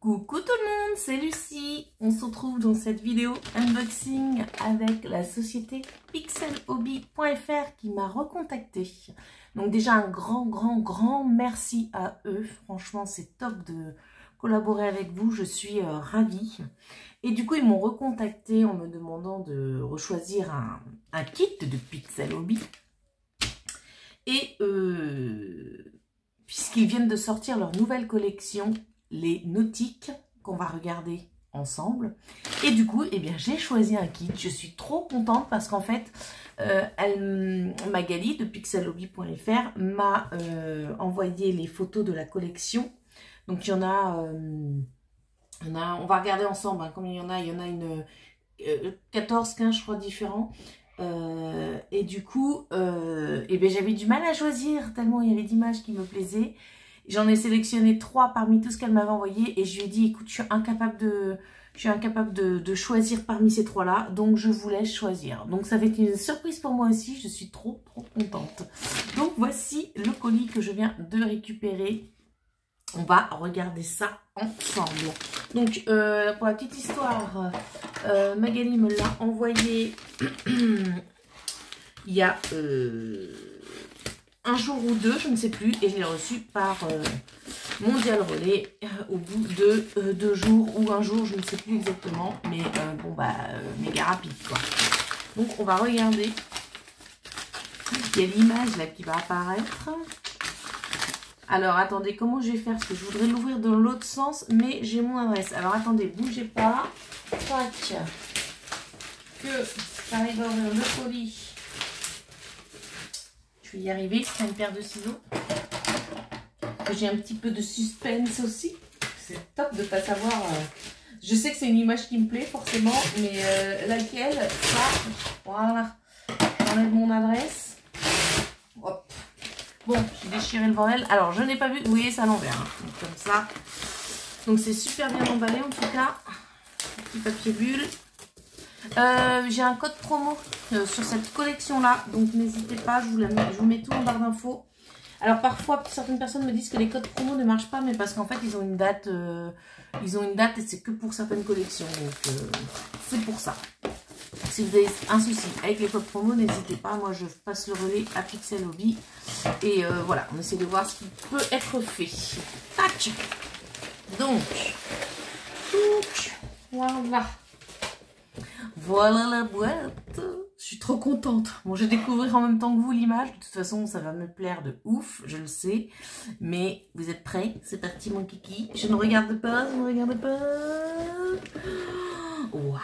Coucou tout le monde, c'est Lucie. On se retrouve dans cette vidéo unboxing avec la société pixelhobby.fr qui m'a recontacté. Donc déjà un grand merci à eux. Franchement, c'est top de collaborer avec vous. Je suis ravie. Et du coup, ils m'ont recontacté en me demandant de rechoisir un kit de Pixel Hobby. Et puisqu'ils viennent de sortir leur nouvelle collection, les nautiques, qu'on va regarder ensemble. Et du coup, eh bien, j'ai choisi un kit. Je suis trop contente parce qu'en fait, Magali de pixelhobby.fr m'a envoyé les photos de la collection. Donc, il y en a, on va regarder ensemble, hein, combien il y en a. Il y en a une 14, 15, je crois, différents. Et du coup, eh bien, j'avais du mal à choisir tellement il y avait d'images qui me plaisaient. J'en ai sélectionné 3 parmi tout ce qu'elle m'avait envoyé et je lui ai dit, écoute, je suis incapable de choisir parmi ces 3-là, donc je vous laisse choisir. Donc ça va être une surprise pour moi aussi, je suis trop contente. Donc voici le colis que je viens de récupérer. On va regarder ça ensemble. Donc pour la petite histoire, Magali me l'a envoyé il y a un jour ou deux, je ne sais plus, et je l'ai reçu par Mondial Relais au bout de 2 jours ou un jour, je ne sais plus exactement, mais bon bah méga rapide quoi. Donc on va regarder. Il y a l'image là qui va apparaître. Alors attendez, comment je vais faire? Parce que je voudrais l'ouvrir dans l'autre sens, mais j'ai mon adresse. Alors attendez, bougez pas. Tac. Que j'arrive à ouvrir le colis. Je vais y arriver, je prends une paire de ciseaux. J'ai un petit peu de suspense aussi. C'est top de ne pas savoir. Je sais que c'est une image qui me plaît forcément, mais laquelle? Ça, voilà. J'enlève mon adresse. Hop. Bon, j'ai déchiré le bordel. Alors, je n'ai pas vu. Vous voyez, c'est à l'envers. Hein. Donc, comme ça. Donc, c'est super bien emballé en tout cas. Petit papier bulle. J'ai un code promo sur cette collection là, donc n'hésitez pas, je vous mets tout en barre d'infos. Alors parfois certaines personnes me disent que les codes promo ne marchent pas, mais parce qu'en fait ils ont une date et c'est que pour certaines collections, donc c'est pour ça. Si vous avez un souci avec les codes promo, n'hésitez pas, moi je passe le relais à Pixel Hobby et voilà, on essaie de voir ce qui peut être fait. Tac. Donc voilà. Voilà la boîte. Je suis trop contente. Bon, je vais découvrir en même temps que vous l'image. De toute façon, ça va me plaire de ouf, je le sais. Mais vous êtes prêts? C'est parti mon kiki. Je ne regarde pas, je ne regarde pas. Waouh,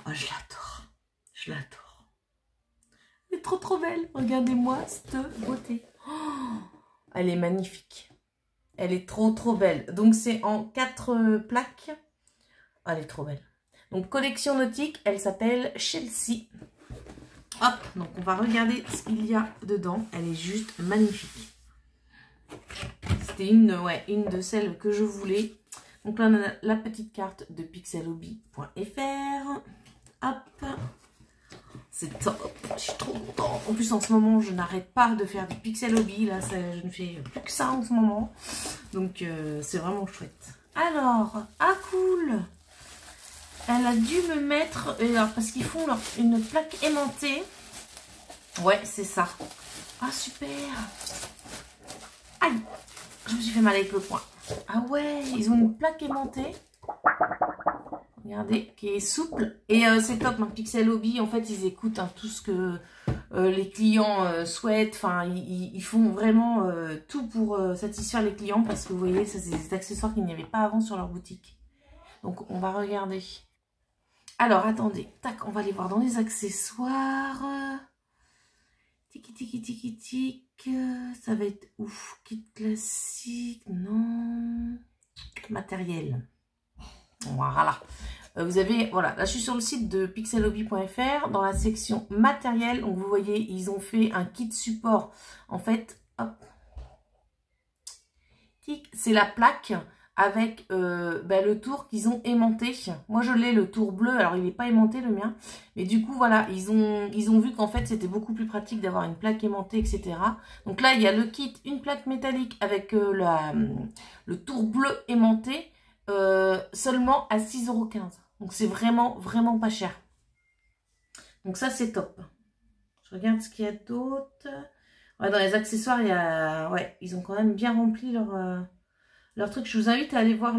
oh, je l'adore. Je l'adore. Elle est trop belle. Regardez-moi cette beauté. Oh, elle est magnifique. Elle est trop belle. Donc c'est en 4 plaques. Oh, elle est trop belle. Donc, collection nautique, elle s'appelle Chelsea. Hop, donc on va regarder ce qu'il y a dedans. Elle est juste magnifique. C'était une de celles que je voulais. Donc là, on a la petite carte de pixelhobby.fr. Hop. C'est top. Je suis trop contente. En plus, en ce moment, je n'arrête pas de faire du Pixel Hobby. Là, je ne fais plus que ça en ce moment. Donc, c'est vraiment chouette. Alors, ah cool. Elle a dû me mettre, alors, parce qu'ils font une plaque aimantée. Ouais, c'est ça. Ah, super. Aïe, je me suis fait mal avec le poing. Ah ouais, ils ont une plaque aimantée. Regardez, qui est souple. Et c'est top, hein, Pixel Hobby. En fait, ils écoutent hein, tout ce que les clients souhaitent. Enfin, ils font vraiment tout pour satisfaire les clients. Parce que vous voyez, ça, c'est des accessoires qu'il n'y avait pas avant sur leur boutique. Donc, on va regarder. Alors, attendez, tac, on va aller voir dans les accessoires. Tiki, ça va être ouf. Kit classique, non. Matériel. Voilà. Vous avez, voilà, là je suis sur le site de pixelhobby.fr, dans la section matériel. Donc, vous voyez, ils ont fait un kit support. En fait, hop. C'est la plaque. Avec le tour qu'ils ont aimanté. Moi je l'ai le tour bleu, alors il n'est pas aimanté le mien. Mais du coup voilà, ils ont vu qu'en fait c'était beaucoup plus pratique d'avoir une plaque aimantée, etc. Donc là il y a le kit, une plaque métallique avec le tour bleu aimanté. seulement à 6,15 €. Donc c'est vraiment, vraiment pas cher. Donc ça, c'est top. Je regarde ce qu'il y a d'autre. Ouais, dans les accessoires, il y a... Ouais, ils ont quand même bien rempli leur truc. Je vous invite à aller voir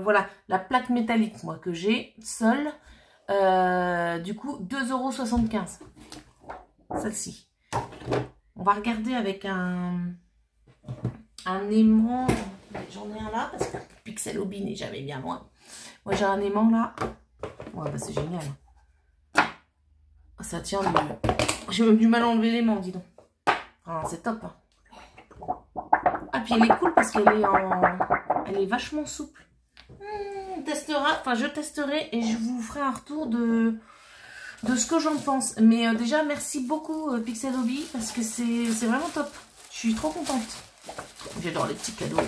voilà, la plaque métallique, moi, que j'ai seule. Du coup, 2,75 €. Celle-ci. On va regarder avec un aimant. J'en ai un là, parce que Pixel Hobby n'est jamais bien loin. Moi, j'ai un aimant là. Ouais, bah c'est génial. Ça tient mieux. J'ai même du mal à enlever l'aimant, dis donc. Ah, c'est top. Ah, puis elle est cool parce qu'elle est elle est vachement souple. On testera, enfin je testerai et je vous ferai un retour de ce que j'en pense. Mais déjà, merci beaucoup Pixel Hobby parce que c'est vraiment top. Je suis trop contente. J'adore les petits cadeaux.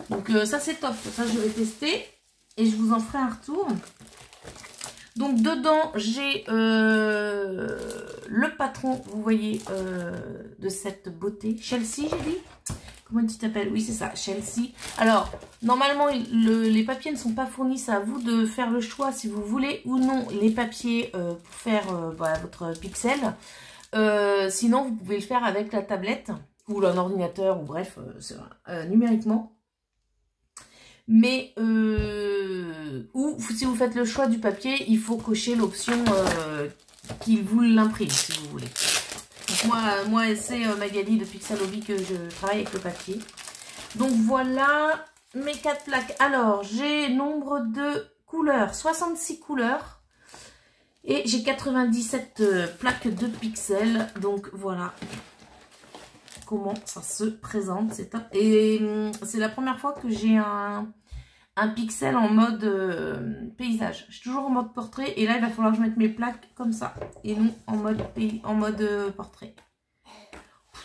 Donc ça c'est top. Ça je vais tester et je vous en ferai un retour. Donc dedans j'ai le patron, vous voyez, de cette beauté. Chelsea, j'ai dit. Comment tu t'appelles? Oui, c'est ça, Chelsea. Alors, normalement, les papiers ne sont pas fournis. C'est à vous de faire le choix si vous voulez ou non les papiers pour faire votre pixel. Sinon, vous pouvez le faire avec la tablette ou un ordinateur ou bref, numériquement. Mais, ou si vous faites le choix du papier, il faut cocher l'option qu'il vous l'imprime, si vous voulez. Donc moi c'est Magali de Pixel Hobby que je travaille avec le papier. Donc voilà mes 4 plaques. Alors, j'ai nombre de couleurs, 66 couleurs. Et j'ai 97 plaques de pixels. Donc voilà comment ça se présente. C'est top. Et c'est la première fois que j'ai un pixel en mode paysage. Je suis toujours en mode portrait et là il va falloir que je mette mes plaques comme ça et non en mode portrait.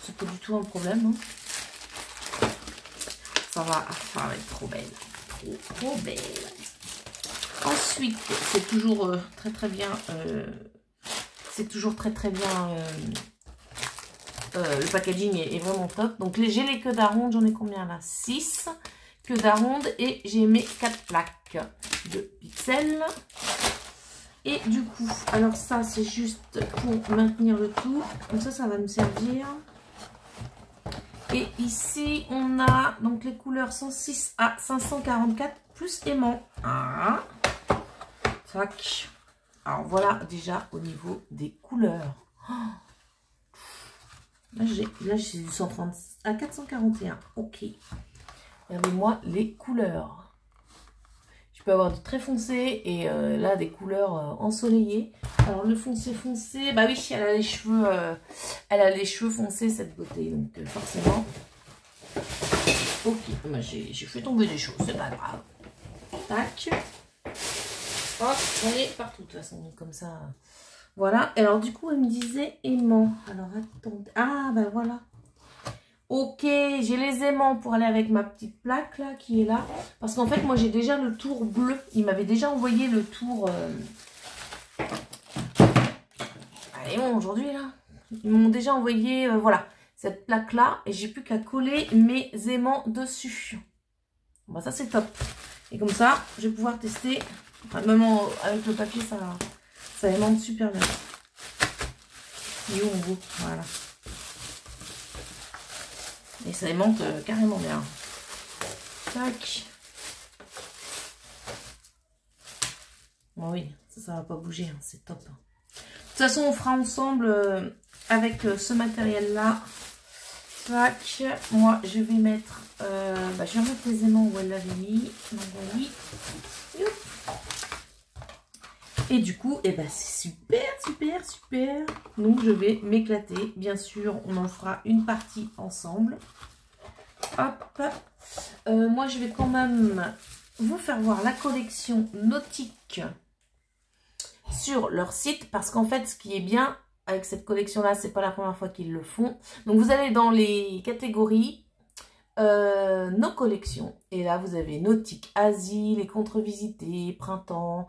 C'est pas du tout un problème. Hein. Ça va être trop belle. Trop belle. Ensuite, c'est toujours très bien. C'est toujours très bien. Le packaging est vraiment top. Donc j'ai les queues d'aronde, j'en ai combien là? 6 queues d'aronde et j'ai mes 4 plaques de pixels. Et du coup, alors ça c'est juste pour maintenir le tout. Comme ça va me servir. Et ici on a donc les couleurs 106 à 544 plus aimant. Ah. Tac. Alors voilà déjà au niveau des couleurs. Oh. Là j'ai du 130 à 441. Ok. Regardez-moi les couleurs. Je peux avoir du très foncé et là des couleurs ensoleillées. Alors le foncé, bah oui, elle a les cheveux foncés cette beauté, donc forcément. Ok, bah, j'ai fait tomber des choses, c'est pas grave. Tac. Hop, on est partout de toute façon, comme ça. Voilà. Et alors du coup, elle me disait aimant. Alors attendez. Ah ben voilà. Ok, j'ai les aimants pour aller avec ma petite plaque là qui est là. Parce qu'en fait, moi j'ai déjà le tour bleu. Il m'avait déjà envoyé le tour. Allez, bon, aujourd'hui là. Ils m'ont déjà envoyé, voilà, cette plaque là. Et j'ai plus qu'à coller mes aimants dessus. Bon, ça c'est top. Et comme ça, je vais pouvoir tester. Enfin, même avec le papier, ça aimante super bien. Et où on voit, voilà. Et ça aimante carrément bien. Tac. Bon, oui, ça va pas bouger, hein, c'est top. De toute façon, on fera ensemble avec ce matériel-là. Tac. Moi, je vais mettre, je vais remettre les aimants où elle l'avait mis. Et du coup, c'est super. Donc, je vais m'éclater. Bien sûr, on en fera une partie ensemble. Hop. Moi, je vais quand même vous faire voir la collection nautique sur leur site. Parce qu'en fait, ce qui est bien avec cette collection-là, c'est pas la première fois qu'ils le font. Donc, vous allez dans les catégories. Nos collections et là vous avez nautique, Asie, les contre-visités, printemps,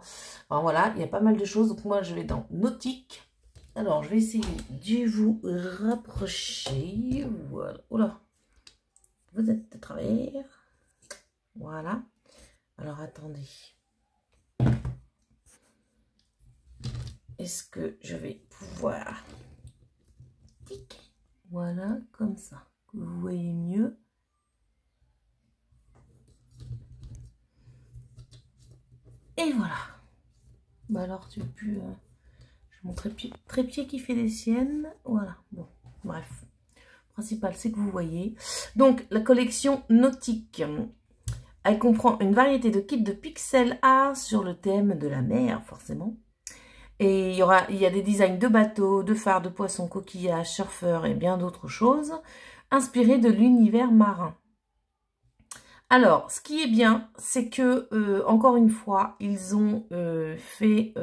enfin voilà, il y a pas mal de choses. Donc moi je vais dans nautique. Alors je vais essayer de vous rapprocher. Voilà. Oh là, vous êtes à travers. Voilà. Alors, attendez. Est-ce que je vais pouvoir... Voilà, comme ça. Que vous voyez mieux. Et voilà. Bah alors, tu peux... je montre trépied qui fait des siennes. Voilà, bon, bref. Le principal, c'est que vous voyez. Donc, la collection nautique. Elle comprend une variété de kits de pixel art sur le thème de la mer, forcément. Et il y a des designs de bateaux, de phares, de poissons, coquillages, surfeurs et bien d'autres choses, inspirés de l'univers marin. Alors, ce qui est bien, c'est que, encore une fois, ils ont fait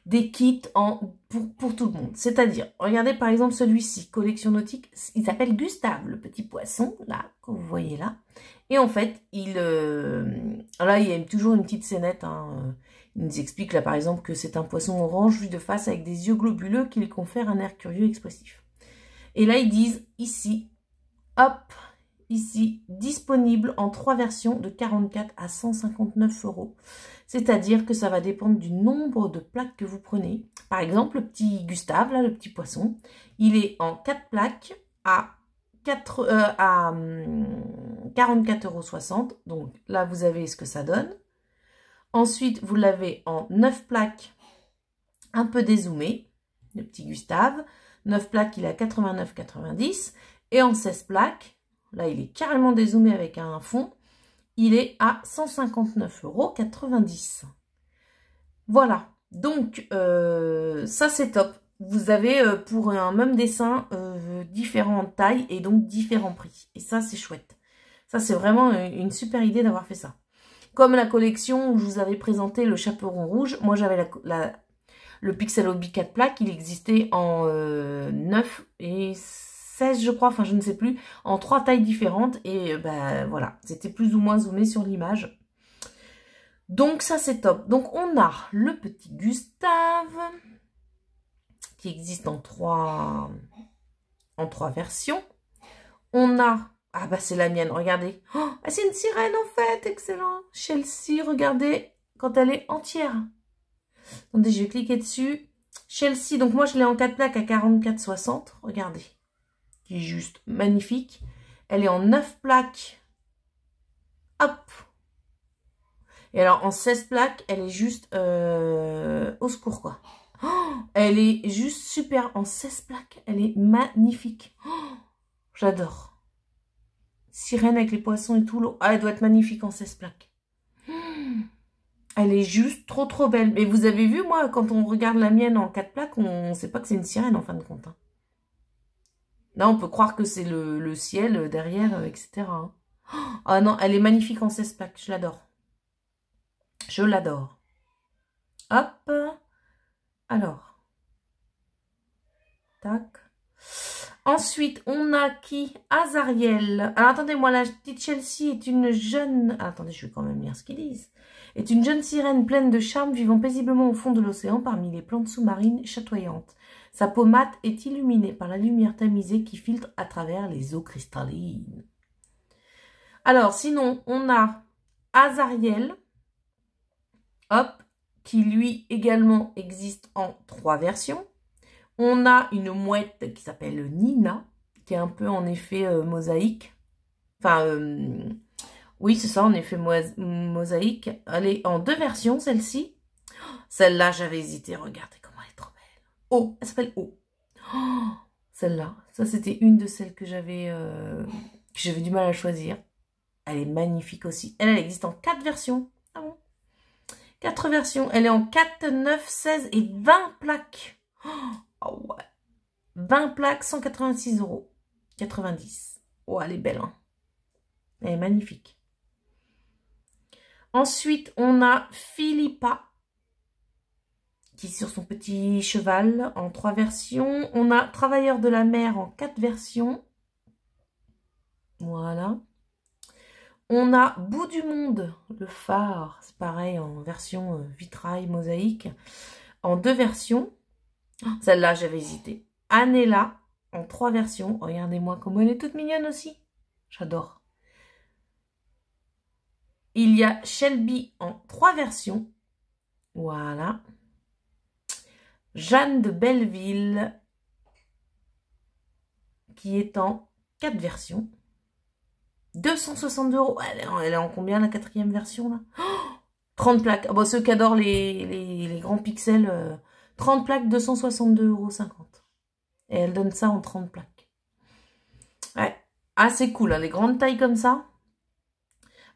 des kits pour tout le monde. C'est-à-dire, regardez par exemple celui-ci, collection nautique, il s'appelle Gustave, le petit poisson, là, que vous voyez là. Et en fait, là, il y a toujours une petite scénette, hein, il nous explique là par exemple que c'est un poisson orange vu de face avec des yeux globuleux qui lui confèrent un air curieux et expressif. Et là, ils disent ici, hop, ici, disponible en 3 versions de 44 à 159 €. C'est-à-dire que ça va dépendre du nombre de plaques que vous prenez. Par exemple, le petit Gustave, là, le petit poisson, il est en 4 plaques à 44,60 €. Donc là, vous avez ce que ça donne. Ensuite, vous l'avez en 9 plaques un peu dézoomées, le petit Gustave. 9 plaques, il est à 89,90 €. Et en 16 plaques, là, il est carrément dézoomé avec un fond. Il est à 159,90 €. Voilà. Donc, ça, c'est top. Vous avez, pour un même dessin, différentes tailles et donc différents prix. Et ça, c'est chouette. Ça, c'est vraiment une super idée d'avoir fait ça. Comme la collection où je vous avais présenté le chaperon rouge, moi j'avais le Pixel Hobby 4 plaques, il existait en 9 et 16 je crois, enfin je ne sais plus, en 3 tailles différentes et ben voilà, c'était plus ou moins zoomé sur l'image. Donc ça c'est top. Donc on a le petit Gustave qui existe en 3 versions. On a... Ah bah c'est la mienne, regardez. Oh, c'est une sirène en fait, excellent. Chelsea, regardez, quand elle est entière. Attendez, je vais cliquer dessus. Chelsea, donc moi je l'ai en 4 plaques à 44,60. Regardez, qui est juste magnifique. Elle est en 9 plaques. Hop. Et alors en 16 plaques, elle est juste au secours quoi. Oh, elle est juste super. En 16 plaques, elle est magnifique. Oh, j'adore. Sirène avec les poissons et tout. L'eau. Ah, elle doit être magnifique en 16 plaques. Elle est juste trop belle. Mais vous avez vu, moi, quand on regarde la mienne en 4 plaques, on ne sait pas que c'est une sirène en fin de compte. Hein. Là, on peut croire que c'est le ciel derrière, etc. Hein. Ah non, elle est magnifique en 16 plaques. Je l'adore. Je l'adore. Hop. Alors. Tac. Ensuite, on a qui? Azariel. Alors, attendez-moi, la petite Chelsea est une jeune... Ah, attendez, je vais quand même lire ce qu'ils disent. Est une jeune sirène pleine de charme vivant paisiblement au fond de l'océan parmi les plantes sous-marines chatoyantes. Sa peau mate est illuminée par la lumière tamisée qui filtre à travers les eaux cristallines. Alors, sinon, on a Azariel, hop, qui lui également existe en 3 versions. On a une mouette qui s'appelle Nina, qui est un peu en effet mosaïque. Enfin, oui, c'est ça, en effet mosaïque. Elle est en 2 versions, celle-ci. Celle-là, j'avais hésité. Regardez comment elle est trop belle. Oh, elle s'appelle Oh. Oh, celle-là, ça c'était une de celles que j'avais du mal à choisir. Elle est magnifique aussi. Elle existe en 4 versions. Ah bon? 4 versions. Elle est en 4, 9, 16 et 20 plaques. Oh ouais. 20 plaques, 186,90 €. Oh, elle est belle, hein. Elle est magnifique. Ensuite, on a Philippa, qui est sur son petit cheval en 3 versions. On a Travailleur de la mer en 4 versions. Voilà. On a Bout du monde, le phare. C'est pareil, en version vitrail, mosaïque. En 2 versions. Celle-là, j'avais hésité. Anella, en 3 versions. Regardez-moi comment elle est toute mignonne aussi. J'adore. Il y a Shelby en 3 versions. Voilà. Jeanne de Belleville qui est en 4 versions. 262 €. Elle est en combien la 4e version là? 30 plaques. Ah bon, ceux qui adorent les grands pixels, 30 plaques, 262,50 €. Et elle donne ça en 30 plaques. Ouais. Ah, c'est cool, hein, les grandes tailles comme ça.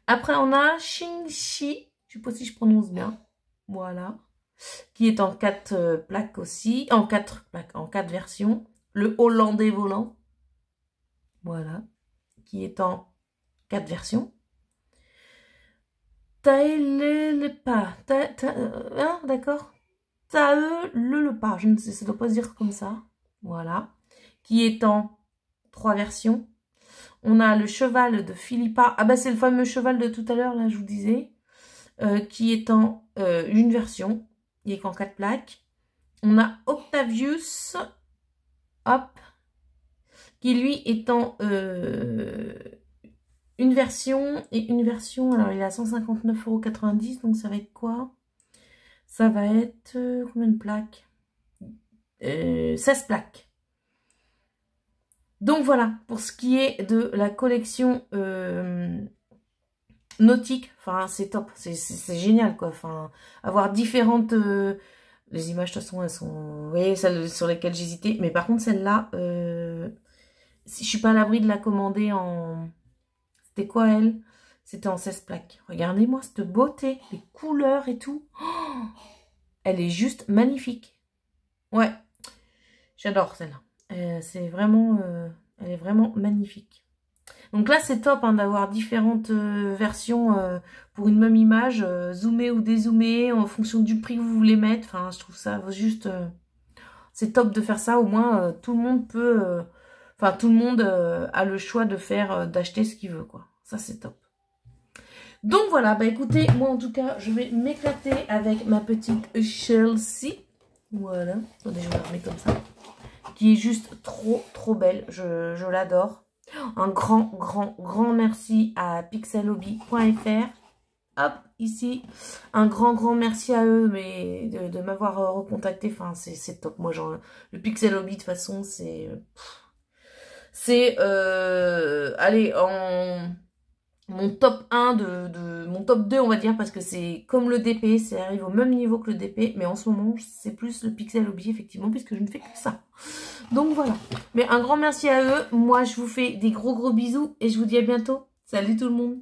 Après, on a Xingxi. Je sais pas si je prononce bien. Voilà. Qui est en 4 plaques aussi. En 4 plaques, en 4 versions. Le hollandais volant. Voilà. Qui est en 4 versions. Le pas. Hein, d'accord. Le pas. Je ne sais, ça ne doit pas se dire comme ça. Voilà. Qui est en 3 versions. On a le cheval de Philippa. Ah bah c'est le fameux cheval de tout à l'heure, là, je vous disais. Qui est en une version. Il est qu'en 4 plaques. On a Octavius. Hop. Qui lui est en une version et une version. Alors il est à 159,90 €. Donc ça va être quoi? Ça va être combien de plaques? 16 plaques. Donc voilà, pour ce qui est de la collection nautique, enfin c'est top, c'est génial quoi. Enfin, avoir différentes... les images de toute façon elles sont... Vous voyez, celles sur lesquelles j'hésitais. Mais par contre celle-là, si je suis pas à l'abri de la commander en... C'était quoi elle? C'était en 16 plaques. Regardez-moi cette beauté, les couleurs et tout. Oh, elle est juste magnifique. Ouais, j'adore celle-là. C'est vraiment... elle est vraiment magnifique. Donc là, c'est top hein, d'avoir différentes versions pour une même image, zoomée ou dézoomée, en fonction du prix que vous voulez mettre. Enfin, je trouve ça juste... c'est top de faire ça. Au moins, tout le monde peut... Enfin, tout le monde a le choix de faire, d'acheter ce qu'il veut, quoi. Ça, c'est top. Donc voilà, bah écoutez, moi en tout cas, je vais m'éclater avec ma petite Chelsea. Voilà. Attendez, je vais la remettre comme ça. Qui est juste trop belle. Je l'adore. Un grand merci à pixelhobby.fr. Hop, ici. Un grand merci à eux mais de m'avoir recontacté. Enfin, c'est top. Moi, genre, le Pixel Hobby, de toute façon, c'est... allez, en... mon top 1 mon top 2 on va dire, parce que c'est comme le DP, ça arrive au même niveau que le DP, mais en ce moment c'est plus le Pixel Hobby effectivement, puisque je ne fais que ça. Donc voilà, mais un grand merci à eux, moi je vous fais des gros bisous et je vous dis à bientôt. Salut tout le monde.